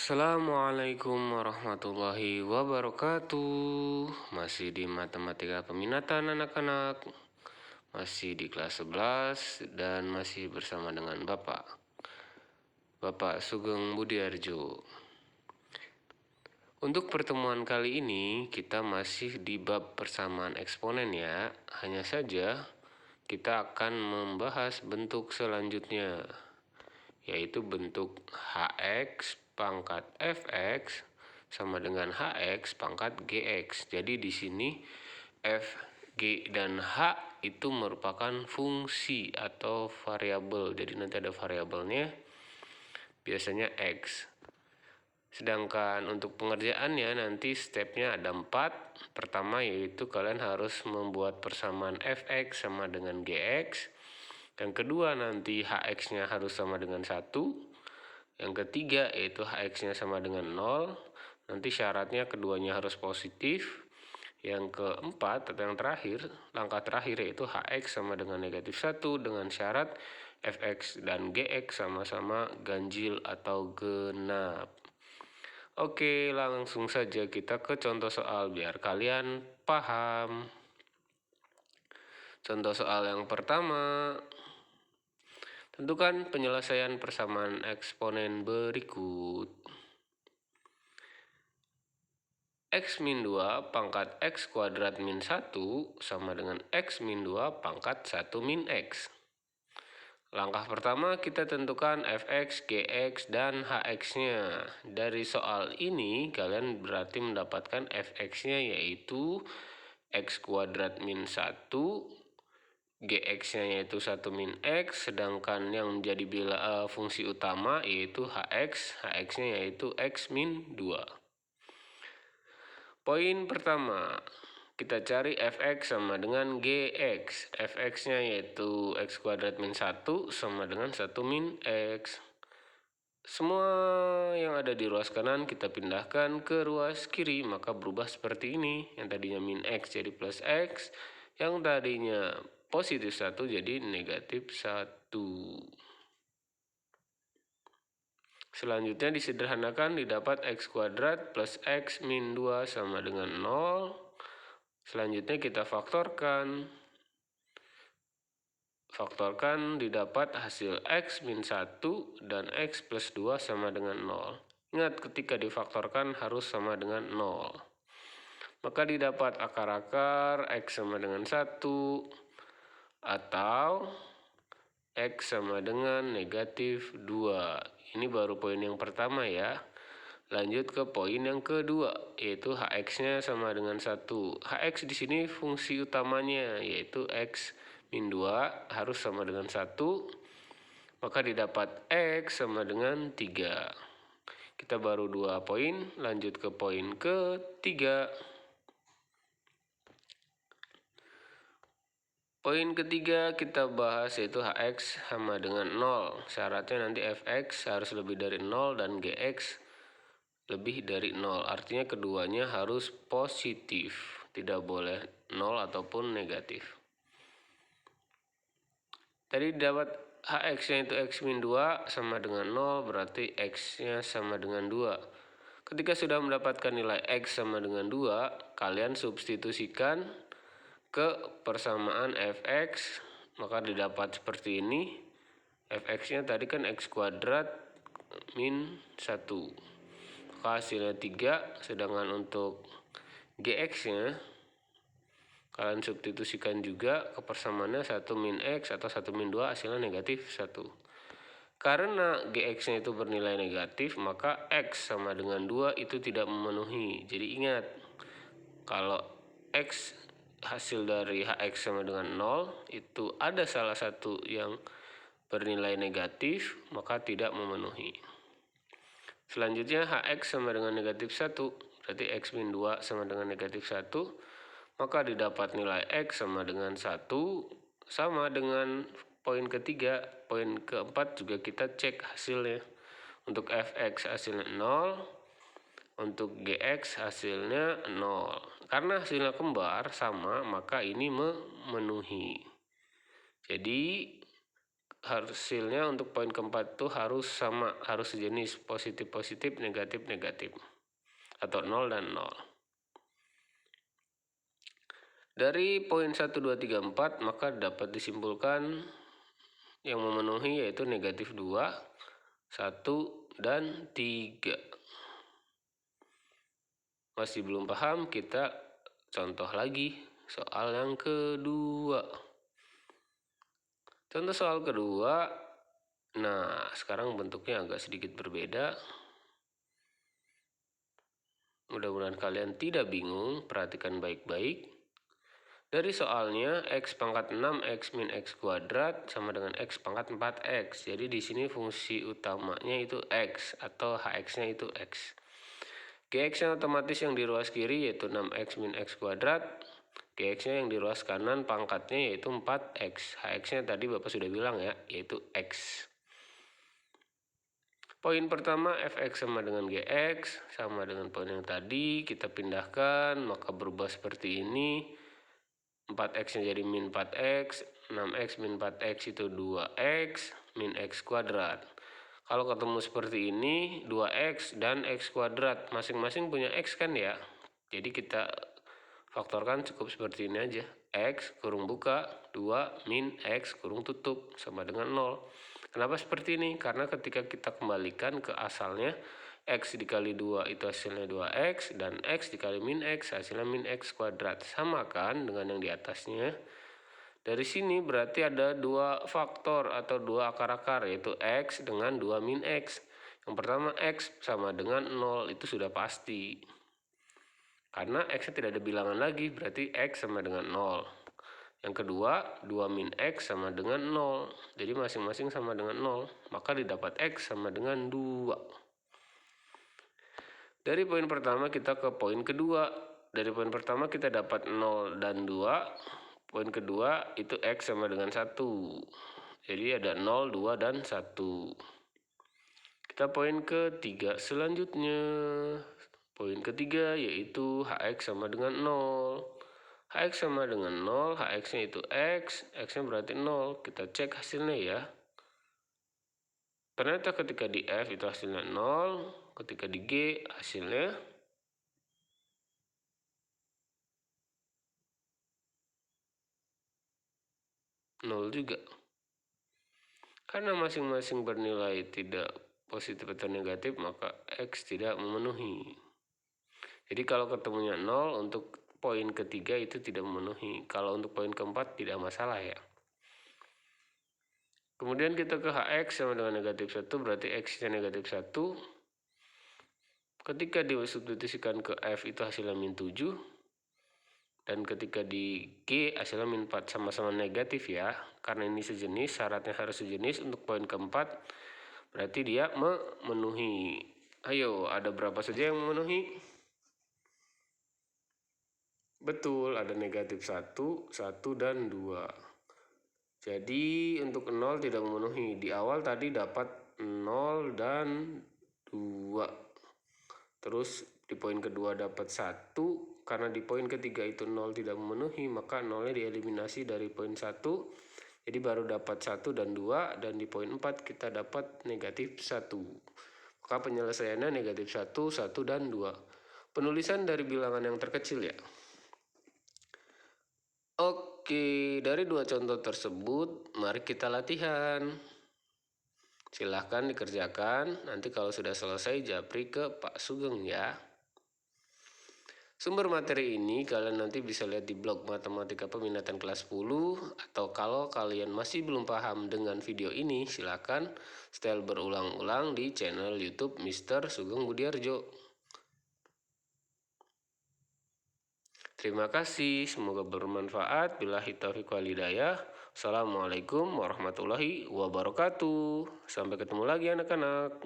Assalamualaikum warahmatullahi wabarakatuh. Masih di matematika peminatan anak-anak. Masih di kelas 11 dan masih bersama dengan Bapak Sugeng Budiarjo. Untuk pertemuan kali ini kita masih di bab persamaan eksponen ya. Hanya saja kita akan membahas bentuk selanjutnya, yaitu bentuk hx pangkat fx sama dengan hx pangkat gx. Jadi di sini f, g, dan h itu merupakan fungsi atau variabel. Jadi nanti ada variabelnya, biasanya x. Sedangkan untuk pengerjaannya nanti stepnya ada 4. Pertama yaitu kalian harus membuat persamaan fx sama dengan gx. Yang kedua nanti hx-nya harus sama dengan 1. Yang ketiga yaitu hx-nya sama dengan 0. Nanti syaratnya keduanya harus positif. Yang keempat atau yang terakhir, langkah terakhir yaitu hx sama dengan negatif 1 dengan syarat fx dan gx sama-sama ganjil atau genap. Oke, langsung saja kita ke contoh soal biar kalian paham. Contoh soal yang pertama. Tentukan penyelesaian persamaan eksponen berikut. X min 2 pangkat X kuadrat min 1 sama dengan X min 2 pangkat 1 min X. Langkah pertama kita tentukan fx, gx, dan hx-nya. Dari soal ini kalian berarti mendapatkan fx-nya yaitu X kuadrat min 1. Gx-nya yaitu 1 min X, sedangkan yang menjadi fungsi utama yaitu Hx, Hx-nya yaitu X min 2. Poin pertama, kita cari Fx sama dengan Gx. Fx-nya yaitu X kuadrat min 1 sama dengan 1 min X. Semua yang ada di ruas kanan kita pindahkan ke ruas kiri, maka berubah seperti ini. Yang tadinya min X jadi plus X, yang tadinya positif 1 jadi negatif 1. Selanjutnya disederhanakan didapat X kuadrat plus X min 2 sama dengan 0. Selanjutnya kita faktorkan. Faktorkan didapat hasil X min 1 dan X plus 2 sama dengan 0. Ingat ketika difaktorkan harus sama dengan 0. Maka didapat akar-akar X sama dengan 1. Atau X sama dengan negatif 2. Ini baru poin yang pertama ya. Lanjut ke poin yang kedua, yaitu Hx-nya sama dengan 1. Hx di sini fungsi utamanya, yaitu X min 2 harus sama dengan 1. Maka didapat X sama dengan 3. Kita baru 2 poin, lanjut ke poin ketiga. Poin ketiga kita bahas yaitu Hx sama dengan 0. Syaratnya nanti Fx harus lebih dari 0 dan Gx lebih dari 0. Artinya keduanya harus positif. Tidak boleh 0 ataupun negatif. Tadi dapat Hx-nya itu X min 2 sama dengan 0. Berarti X-nya sama dengan 2. Ketika sudah mendapatkan nilai X sama dengan 2, kalian substitusikan ke persamaan fx, maka didapat seperti ini. Fx-nya tadi kan x kuadrat min 1. Maka hasilnya 3, sedangkan untuk gx-nya kalian substitusikan juga ke persamaannya 1 min x atau 1 min 2, hasilnya negatif 1. Karena gx-nya itu bernilai negatif, maka x sama dengan 2 itu tidak memenuhi. Jadi ingat, kalau x hasil dari Hx sama dengan 0 itu ada salah satu yang bernilai negatif, maka tidak memenuhi. Selanjutnya Hx sama dengan negatif 1, berarti X min 2 sama dengan negatif 1, maka didapat nilai X sama dengan 1, sama dengan poin ketiga. Poin keempat juga kita cek hasilnya. Untuk Fx hasilnya 0, untuk Gx hasilnya 0. Karena hasilnya kembar sama, maka ini memenuhi. Jadi hasilnya untuk poin keempat itu harus sama, harus sejenis, positif-positif, negatif-negatif, atau 0 dan 0. Dari poin 1, 2, 3, 4 maka dapat disimpulkan yang memenuhi yaitu negatif 2, 1, dan 3. Masih belum paham, kita contoh lagi soal yang kedua. Contoh soal kedua, nah sekarang bentuknya agak sedikit berbeda. Mudah-mudahan kalian tidak bingung, perhatikan baik-baik. Dari soalnya x pangkat 6 x min x kuadrat sama dengan x pangkat 4x. Jadi di sini fungsi utamanya itu x atau hx-nya itu x. Gx-nya otomatis yang di ruas kiri yaitu 6x min x kuadrat. Gx-nya yang di ruas kanan pangkatnya yaitu 4x. Hx-nya tadi Bapak sudah bilang ya, yaitu x. Poin pertama fx sama dengan gx, sama dengan poin yang tadi, kita pindahkan, maka berubah seperti ini. 4x-nya jadi min 4x, 6x min 4x itu 2x, min x kuadrat. Kalau ketemu seperti ini, 2x dan x kuadrat, masing-masing punya x kan ya. Jadi kita faktorkan cukup seperti ini aja. X kurung buka, 2 min x kurung tutup, sama dengan 0. Kenapa seperti ini? Karena ketika kita kembalikan ke asalnya, x dikali 2 itu hasilnya 2x, dan x dikali min x hasilnya min x kuadrat. Sama kan dengan yang di atasnya. Dari sini berarti ada dua faktor atau dua akar-akar, yaitu x dengan 2 min x. Yang pertama x sama dengan 0, itu sudah pasti. Karena x-nya tidak ada bilangan lagi, berarti x sama dengan 0. Yang kedua, 2 min x sama dengan 0. Jadi masing-masing sama dengan 0, maka didapat x sama dengan 2. Dari poin pertama kita ke poin kedua. Dari poin pertama kita dapat 0 dan 2. Poin kedua itu x sama dengan 1. Jadi ada 0, 2, dan 1. Kita poin ketiga selanjutnya. Poin ketiga yaitu hx sama dengan 0. Hx sama dengan 0, hx-nya itu x, x-nya berarti 0. Kita cek hasilnya ya. Ternyata ketika di F itu hasilnya 0, ketika di G hasilnya 0 juga. Karena masing-masing bernilai tidak positif atau negatif, maka X tidak memenuhi. Jadi kalau ketemunya 0, untuk poin ketiga itu tidak memenuhi. Kalau untuk poin keempat tidak masalah ya. Kemudian kita ke HX sama dengan negatif 1, berarti X-nya negatif 1. Ketika disubstitusikan ke F itu hasilnya min 7. Dan ketika di G hasilnya min 4, sama-sama negatif ya. Karena ini sejenis, syaratnya harus sejenis untuk poin keempat. Berarti dia memenuhi. Ayo, ada berapa saja yang memenuhi? Betul, ada negatif 1, 1, dan 2. Jadi untuk 0 tidak memenuhi. Di awal tadi dapat 0 dan 2. Terus di poin kedua dapat 1. Karena di poin ketiga itu 0 tidak memenuhi, maka 0-nya dieliminasi dari poin 1. Jadi baru dapat 1 dan 2, dan di poin 4 kita dapat negatif 1. Maka penyelesaiannya negatif 1, 1, dan 2. Penulisan dari bilangan yang terkecil ya. Oke, dari dua contoh tersebut, mari kita latihan. Silahkan dikerjakan, nanti kalau sudah selesai japri ke Pak Sugeng ya. Sumber materi ini kalian nanti bisa lihat di blog Matematika Peminatan kelas 10, atau kalau kalian masih belum paham dengan video ini, silakan setel berulang-ulang di channel YouTube Mr. Sugeng Budiarjo. Terima kasih, semoga bermanfaat. Billahi taufiq wal hidayah. Assalamualaikum warahmatullahi wabarakatuh. Sampai ketemu lagi anak-anak.